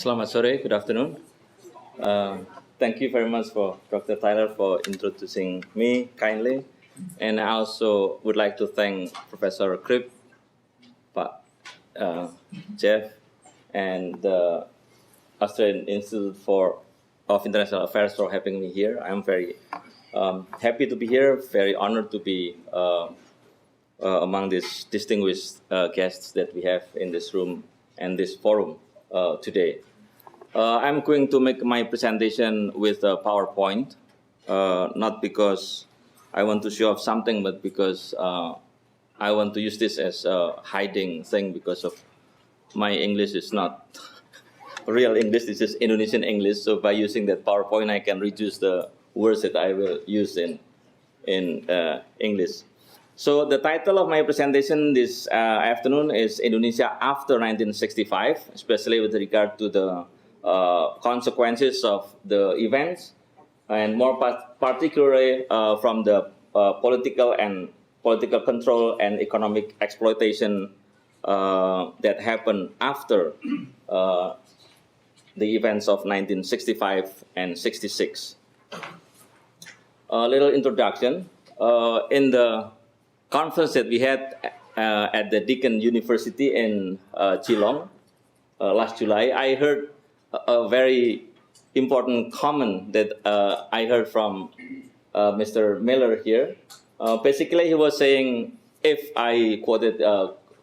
Selamat sore, good afternoon. Thank you very much for Dr. Tyler for introducing me kindly. And I also would like to thank Professor Kripp, Pak Jeff, and the Australian Institute of International Affairs for having me here. I'm very happy to be here, very honored to be among these distinguished guests that we have in this room and this forum today. I'm going to make my presentation with a PowerPoint, not because I want to show off something, but because I want to use this as a hiding thing because of my English is not real English, this is Indonesian English, so by using that PowerPoint I can reduce the words that I will use in English. So the title of my presentation this afternoon is Indonesia after 1965, especially with regard to the consequences of the events, and more particularly from the political control and economic exploitation that happened after the events of 1965 and 66. A little introduction. In the conference that we had at the Deakin University in Geelong last July, I heard a very important comment that I heard from Mr. Miller here. Basically, he was saying, if I quoted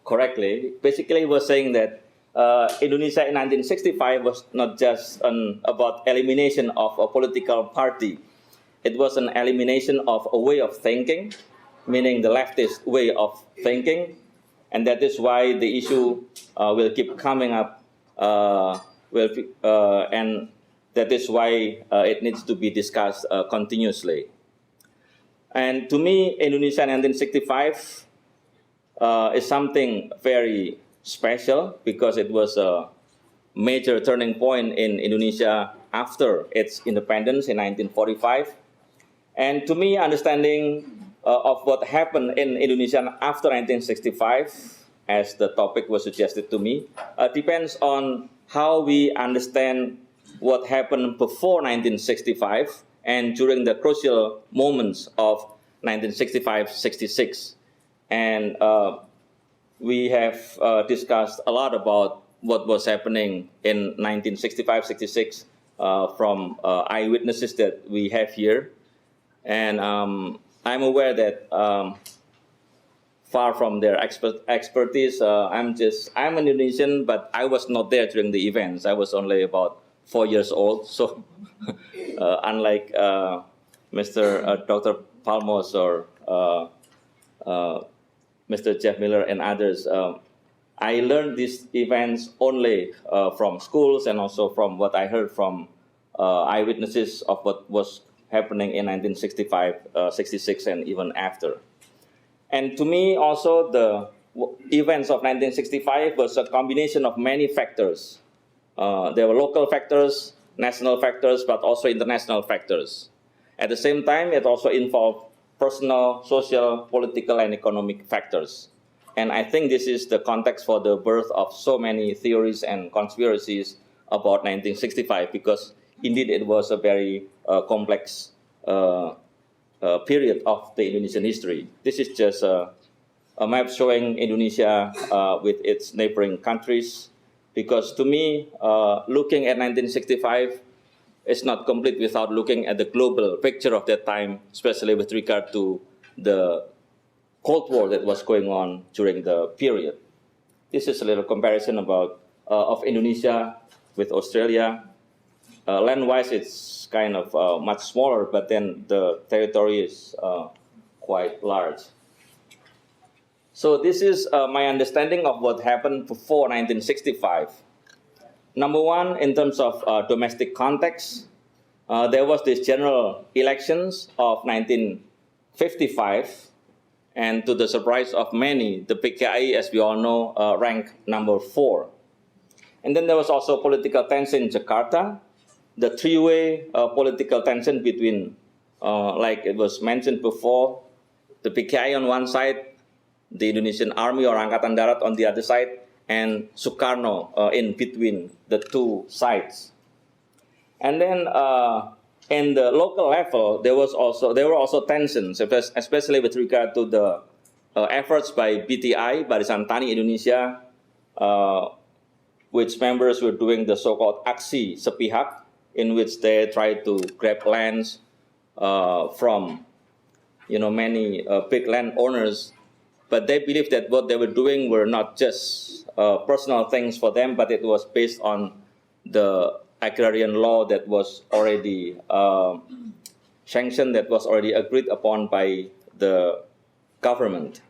correctly, basically he was saying that Indonesia in 1965 was not just about elimination of a political party. It was an elimination of a way of thinking, meaning the leftist way of thinking, and that is why the issue will keep coming up, and that is why it needs to be discussed continuously. And to me, Indonesia in 1965 is something very special because it was a major turning point in Indonesia after its independence in 1945. And to me, understanding of what happened in Indonesia after 1965, as the topic was suggested to me, depends on how we understand what happened before 1965 and during the crucial moments of 1965-66. And we have discussed a lot about what was happening in 1965-66 from eyewitnesses that we have here. And I'm aware that far from their expertise, I'm an Indonesian, but I was not there during the events. I was only about 4 years old. So unlike Dr. Palmos or Mr. Jeff Miller and others, I learned these events only from schools and also from what I heard from eyewitnesses of what was happening in 1965, 66, and even after. And to me, also, the events of 1965 was a combination of many factors. There were local factors, national factors, but also international factors. At the same time, it also involved personal, social, political, and economic factors. And I think this is the context for the birth of so many theories and conspiracies about 1965, because indeed it was a very complex period of the Indonesian history. This is just a map showing Indonesia with its neighboring countries, because to me, looking at 1965 is not complete without looking at the global picture of that time, especially with regard to the Cold War that was going on during the period. This is a little comparison of Indonesia with Australia. Land-wise, it's kind of much smaller, but then the territory is quite large. So this is my understanding of what happened before 1965. Number one, in terms of domestic context, there was this general elections of 1955, and to the surprise of many, the PKI, as we all know, ranked number 4. And then there was also political tension in Jakarta, the three-way political tension between, like it was mentioned before, the PKI on one side, the Indonesian Army or Angkatan Darat on the other side, and Sukarno in between the two sides. And then in the local level, there were also tensions, especially with regard to the efforts by BTI, Barisan Tani Indonesia, which members were doing the so-called aksi sepihak, in which they tried to grab lands from many big landowners. But they believed that what they were doing were not just personal things for them, but it was based on the agrarian law that was already sanctioned, that was already agreed upon by the government.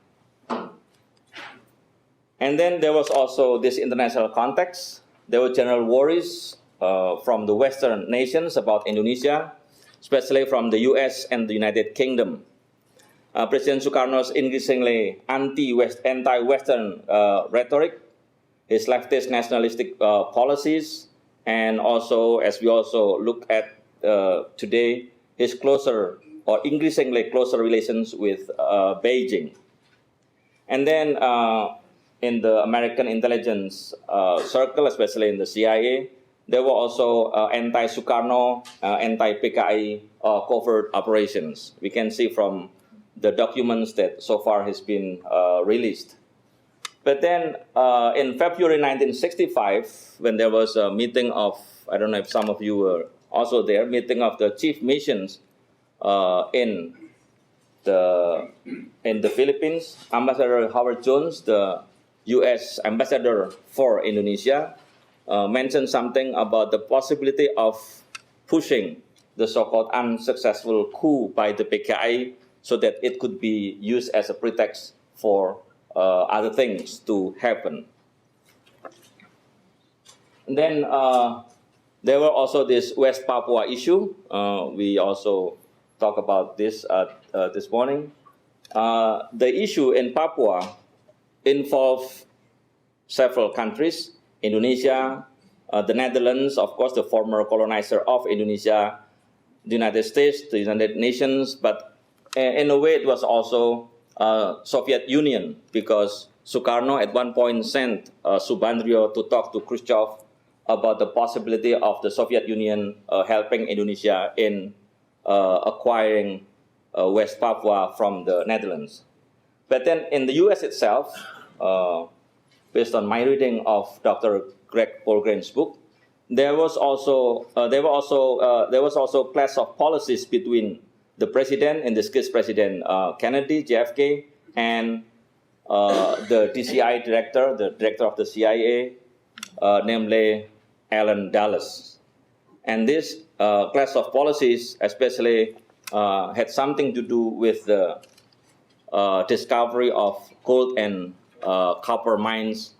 And then there was also this international context. There were general worries from the Western nations about Indonesia, especially from the US and the United Kingdom. President Sukarno's increasingly anti-Western rhetoric, his leftist nationalistic policies, and also, as we also look at today, his closer or increasingly closer relations with Beijing. And then in the American intelligence circle, especially in the CIA, there were also anti-Sukarno, anti-PKI covert operations. We can see from the documents that so far has been released. But then in February 1965, when there was a meeting of, I don't know if some of you were also there, meeting of the chief missions in the Philippines, Ambassador Howard Jones, the U.S. ambassador for Indonesia, mentioned something about the possibility of pushing the so-called unsuccessful coup by the PKI so that it could be used as a pretext for other things to happen. And then there were also this West Papua issue. We also talked about this this morning. The issue in Papua involved several countries: Indonesia, the Netherlands, of course, the former colonizer of Indonesia, the United States, the United Nations, but in a way it was also Soviet Union, because Sukarno at one point sent Subandrio to talk to Khrushchev about the possibility of the Soviet Union helping Indonesia in acquiring West Papua from the Netherlands. But then in the U.S. itself, based on my reading of Dr. Greg Polgren's book, there was also clash of policies between the president, in this case President Kennedy, JFK, and the DCI director, the director of the CIA, namely Allen Dulles. And this clash of policies especially had something to do with the discovery of gold and copper mines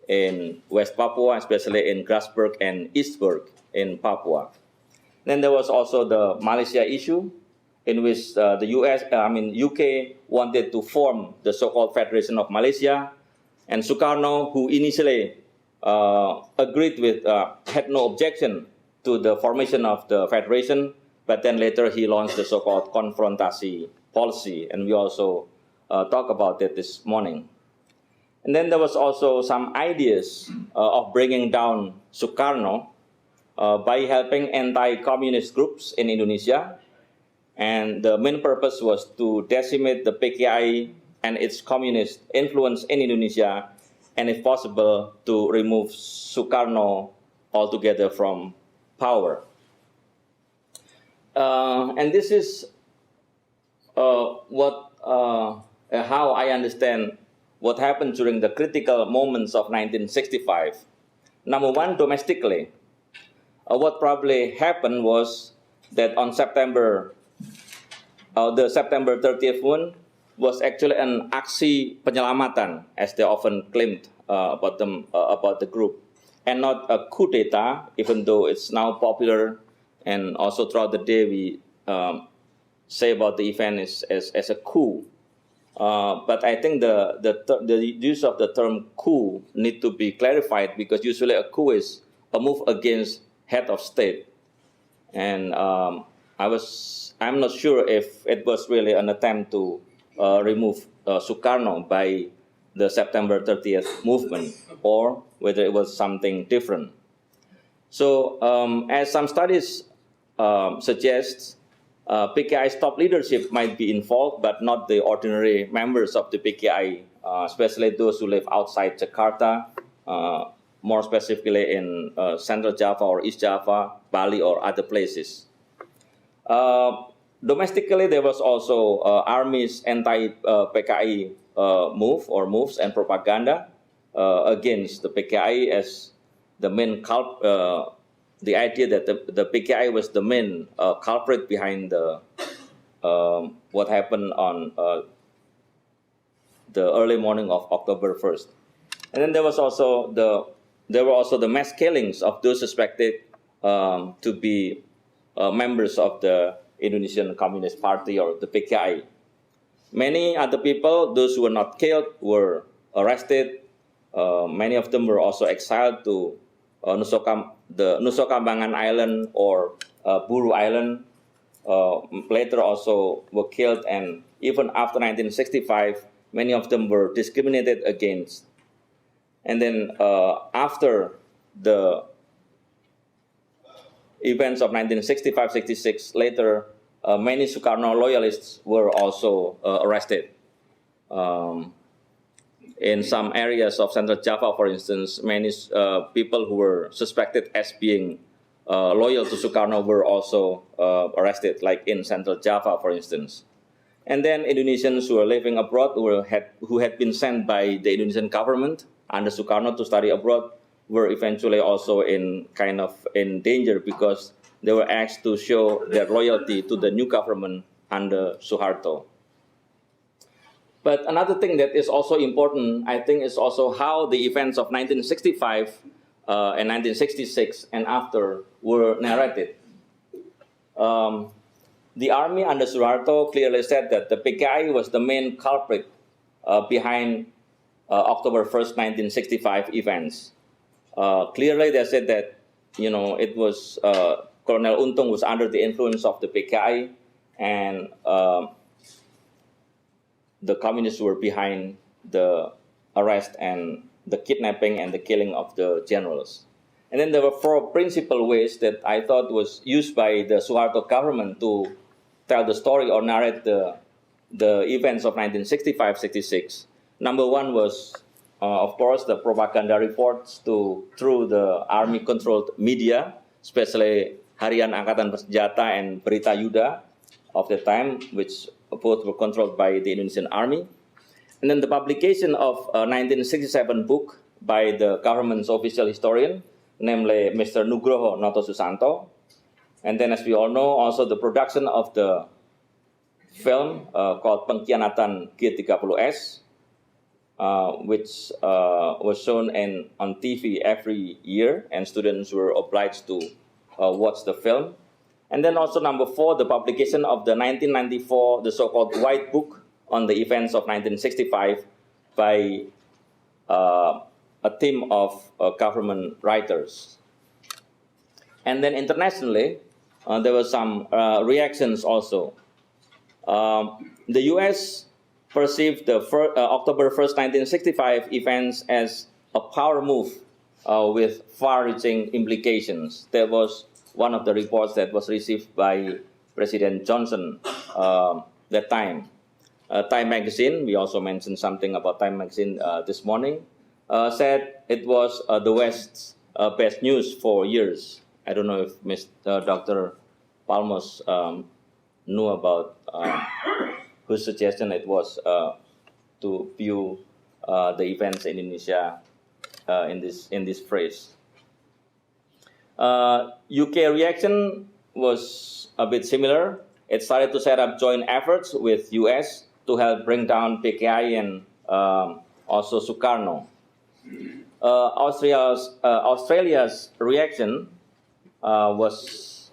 in West Papua, especially in Grasberg and Eastberg in Papua. Then there was also the Malaysia issue, in which the UK wanted to form the so-called Federation of Malaysia, and Sukarno, who initially agreed with, had no objection to the formation of the federation, but then later he launched the so-called confrontasi policy, and we also talk about it this morning. And then there was also some ideas of bringing down Sukarno by helping anti-communist groups in Indonesia. And the main purpose was to decimate the PKI and its communist influence in Indonesia, and if possible, to remove Sukarno altogether from power. And this is how I understand what happened during the critical moments of 1965. Number one, domestically, what probably happened was that on the September 30th one was actually an aksi penyelamatan, as they often claimed about the group, and not a coup d'etat, even though it's now popular, and also throughout the day we say about the event as a coup. But I think the use of the term coup need to be clarified, because usually a coup is a move against head of state, and I'm not sure if it was really an attempt to remove Sukarno by the September 30th movement, or whether it was something different. So, as some studies suggest, PKI's top leadership might be involved, but not the ordinary members of the PKI, especially those who live outside Jakarta, more specifically in Central Java or East Java, Bali, or other places. Domestically, there was also army's anti-PKI moves and propaganda against the PKI as the main the idea that the PKI was the main culprit behind the what happened on the early morning of October 1st. And then there were also the mass killings of those suspected to be members of the Indonesian Communist Party or the PKI. Many other people, those who were not killed, were arrested. Many of them were also exiled to the Nusa Kambangan Island or Buru Island. Later also were killed, and even after 1965, many of them were discriminated against. And then after the events of 1965-66, later many Sukarno loyalists were also arrested. In some areas of Central Java, for instance, many people who were suspected as being loyal to Sukarno were also arrested, like in Central Java, for instance. And then Indonesians who were living abroad, who had been sent by the Indonesian government under Sukarno to study abroad, were eventually also in danger because they were asked to show their loyalty to the new government under Suharto. But another thing that is also important, I think, is also how the events of 1965 and 1966 and after were narrated. The army under Suharto clearly said that the PKI was the main culprit behind October 1st, 1965 events. Clearly, they said that it was Colonel Untung was under the influence of the PKI, and the communists were behind the arrest and the kidnapping and the killing of the generals. And then there were four principal ways that I thought was used by the Suharto government to tell the story or narrate the events of 1965-66. Number one was, of course, the propaganda reports through the army-controlled media, especially Harian Angkatan Bersenjata and Berita Yuda of the time, which both were controlled by the Indonesian army. And then the publication of a 1967 book by the government's official historian, namely Mr. Nugroho Noto Susanto. And then, as we all know, also the production of the film called Pengkhianatan G30S, which was shown on TV every year, and students were obliged to watch the film. And then also number four, the publication of the 1994, the so-called White Book on the events of 1965 by a team of government writers. And then internationally, there were some reactions also. The US perceived the October 1st, 1965 events as a power move with far-reaching implications. That was one of the reports that was received by President Johnson that time. Time magazine, we also mentioned something about Time magazine this morning, said it was the West's best news for years. I don't know if Dr. Palmos knew about whose suggestion it was to view the events in Indonesia in this phrase. UK reaction was a bit similar. It started to set up joint efforts with US to help bring down PKI and also Sukarno. Australia's reaction was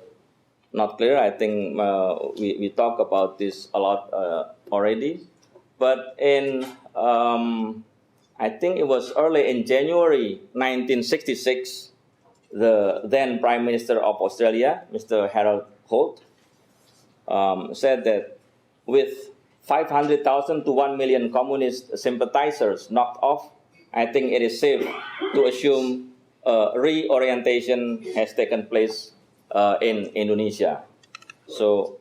not clear. I think we talked about this a lot already. But in, I think it was early in January 1966, the then Prime Minister of Australia, Mr. Harold Holt, said that with 500,000 to 1 million communist sympathizers knocked off, I think it is safe to assume reorientation has taken place in Indonesia. So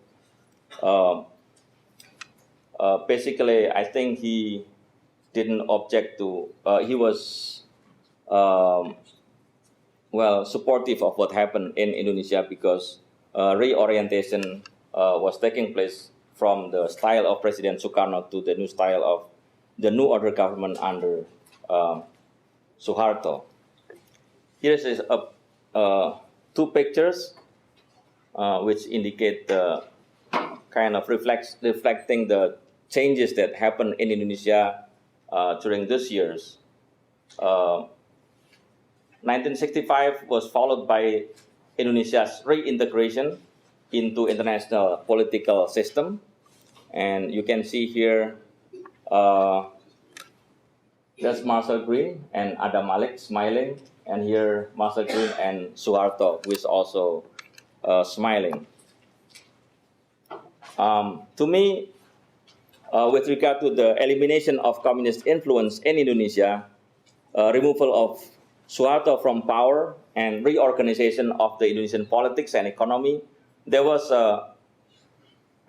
basically, I think he didn't object to, he was well, supportive of what happened in Indonesia because reorientation was taking place from the style of President Sukarno to the new style of the New Order government under Suharto. Here is two pictures which indicate the kind of reflecting the changes that happened in Indonesia during these years. 1965 was followed by Indonesia's reintegration into international political system, and you can see here that's Marshall Green and Adam Malik smiling, and here Marshall Green and Suharto, who is also smiling. To me, with regard to the elimination of communist influence in Indonesia, removal of Suharto from power and reorganization of the Indonesian politics and economy, there was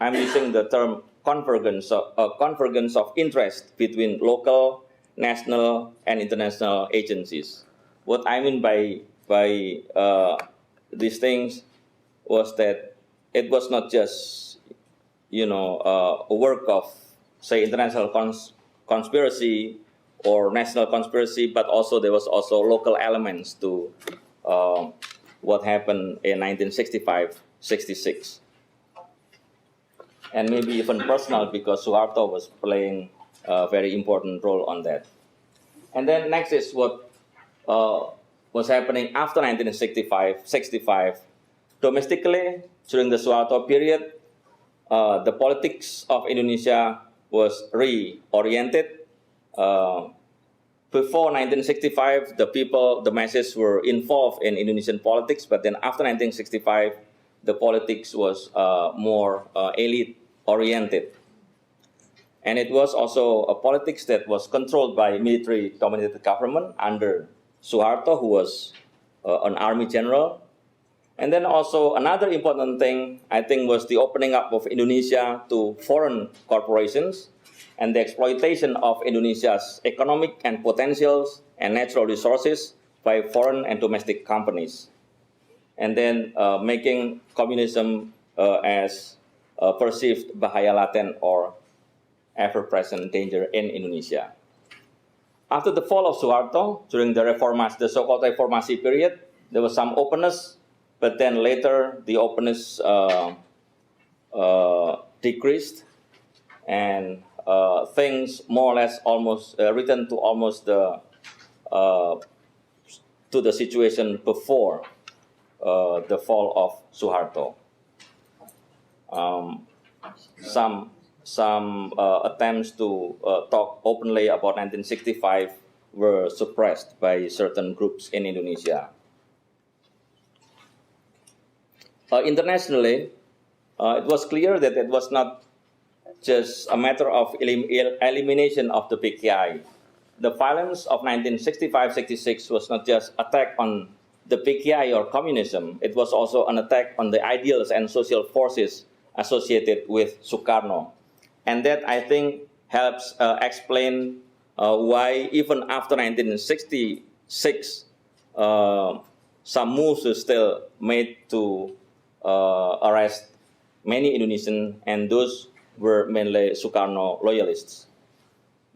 I'm using the term convergence of interest between local, national, and international agencies. What I mean by these things was that it was not just a work of, say, international conspiracy or national conspiracy, but also there was also local elements to what happened in 1965-66. And maybe even personal, because Suharto was playing a very important role on that. And then next is what was happening after 1965. Domestically, during the Suharto period, the politics of Indonesia was reoriented. Before 1965, the masses were involved in Indonesian politics, but then after 1965, the politics was more elite-oriented. And it was also a politics that was controlled by military-dominated government under Suharto, who was an army general. And then also another important thing, I think, was the opening up of Indonesia to foreign corporations and the exploitation of Indonesia's economic and potentials and natural resources by foreign and domestic companies. And then making communism as perceived bahaya laten or ever-present danger in Indonesia. After the fall of Suharto, during the so-called reformasi period, there was some openness, but then later the openness decreased, and things more or less almost returned to almost to the situation before the fall of Suharto. Some attempts to talk openly about 1965 were suppressed by certain groups in Indonesia. Internationally, it was clear that it was not just a matter of elimination of the PKI. The violence of 1965-66 was not just attack on the PKI or communism, it was also an attack on the ideals and social forces associated with Sukarno. And that, I think, helps explain why even after 1966, some moves were still made to arrest many Indonesians, and those were mainly Sukarno loyalists.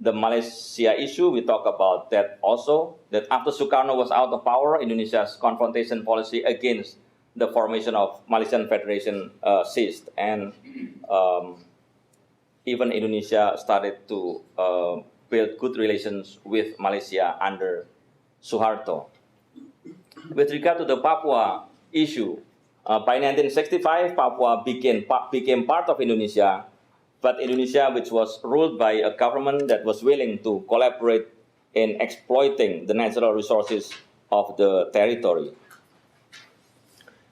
The Malaysia issue, we talk about that also, that after Sukarno was out of power, Indonesia's confrontation policy against the formation of Malaysian Federation ceased, and even Indonesia started to build good relations with Malaysia under Suharto. With regard to the Papua issue, by 1965, Papua became part of Indonesia, but Indonesia, which was ruled by a government that was willing to collaborate in exploiting the natural resources of the territory.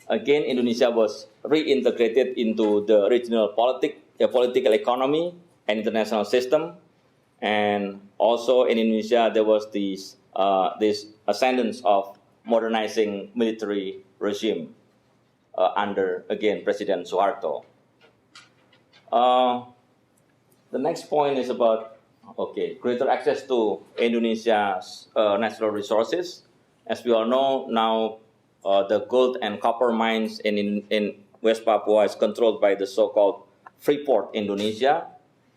Again, Indonesia was reintegrated into the regional political economy, an international system, and also in Indonesia there was this ascendance of modernizing military regime under, again, President Suharto. The next point is about greater access to Indonesia's natural resources. As we all know, now the gold and copper mines in West Papua is controlled by the so-called Freeport Indonesia.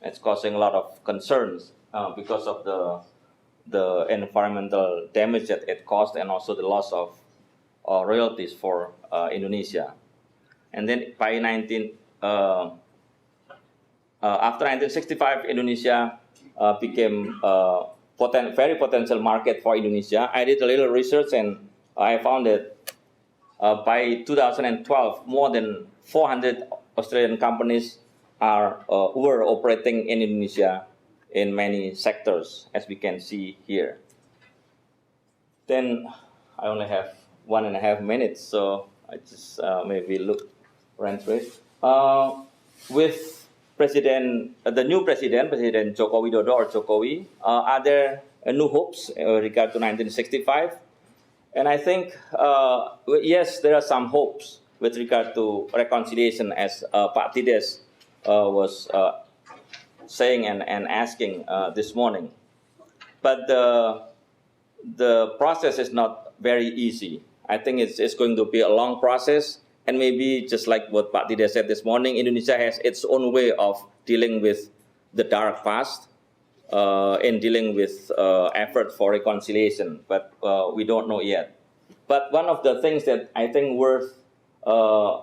It's causing a lot of concerns because of the environmental damage that it caused and also the loss of royalties for Indonesia. And then by after 1965, Indonesia became a very potential market for Indonesia. I did a little research and I found that by 2012, more than 400 Australian companies were operating in Indonesia in many sectors, as we can see here. Then I only have 1.5 minutes, so I just maybe run through it. With the new president, President Joko Widodo or Jokowi, are there new hopes regard to 1965? And I think, yes, there are some hopes with regard to reconciliation, as Pak Tides was saying and asking this morning. But the process is not very easy. I think it's going to be a long process. And maybe just like what Pak Tides said this morning, Indonesia has its own way of dealing with the dark past in dealing with effort for reconciliation, but we don't know yet. But one of the things that I think worth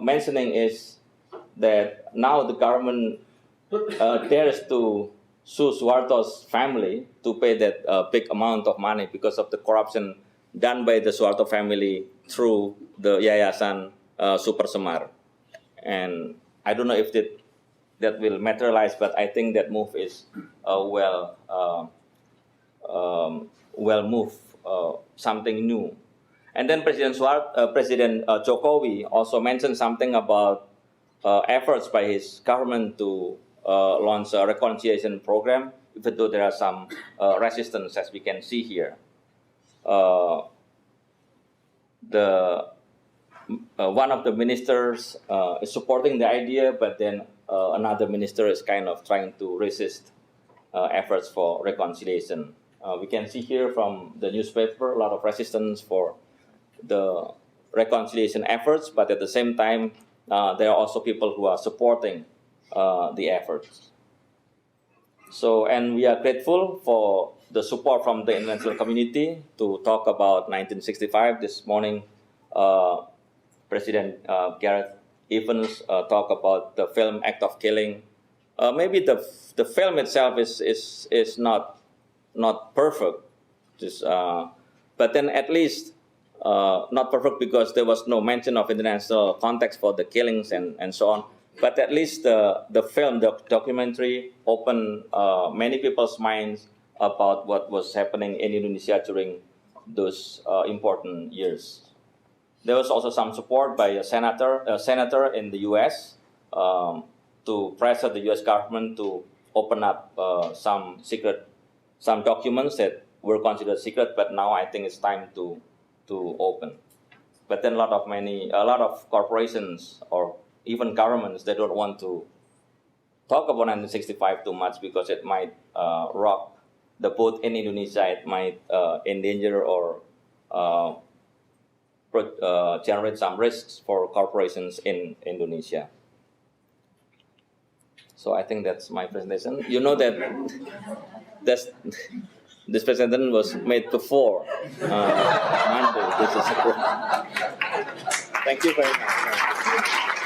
mentioning is that now the government dares to sue Suharto's family to pay that big amount of money because of the corruption done by the Suharto family through the Yayasan Super Semar. And I don't know if that will materialize, but I think that move is well moved, something new. And then President Jokowi also mentioned something about efforts by his government to launch a reconciliation program, even though there are some resistance, as we can see here. One of the ministers is supporting the idea, but then another minister is kind of trying to resist efforts for reconciliation. We can see here from the newspaper a lot of resistance for the reconciliation efforts, but at the same time, there are also people who are supporting the efforts. So, and we are grateful for the support from the international community to talk about 1965. This morning, President Gareth Evans talked about the film Act of Killing. Maybe the film itself is not perfect, but then at least not perfect because there was no mention of international context for the killings and so on. But at least the film, the documentary, opened many people's minds about what was happening in Indonesia during those important years. There was also some support by a senator in the U.S. To pressure the U.S. government to open up some documents that were considered secret, but now I think it's time to open. But then a lot of corporations or even governments, they don't want to talk about 1965 too much because it might rock the boat in Indonesia. It might endanger or generate some risks for corporations in Indonesia. So I think that's my presentation. You know that this presentation was made before Monday. Thank you very much.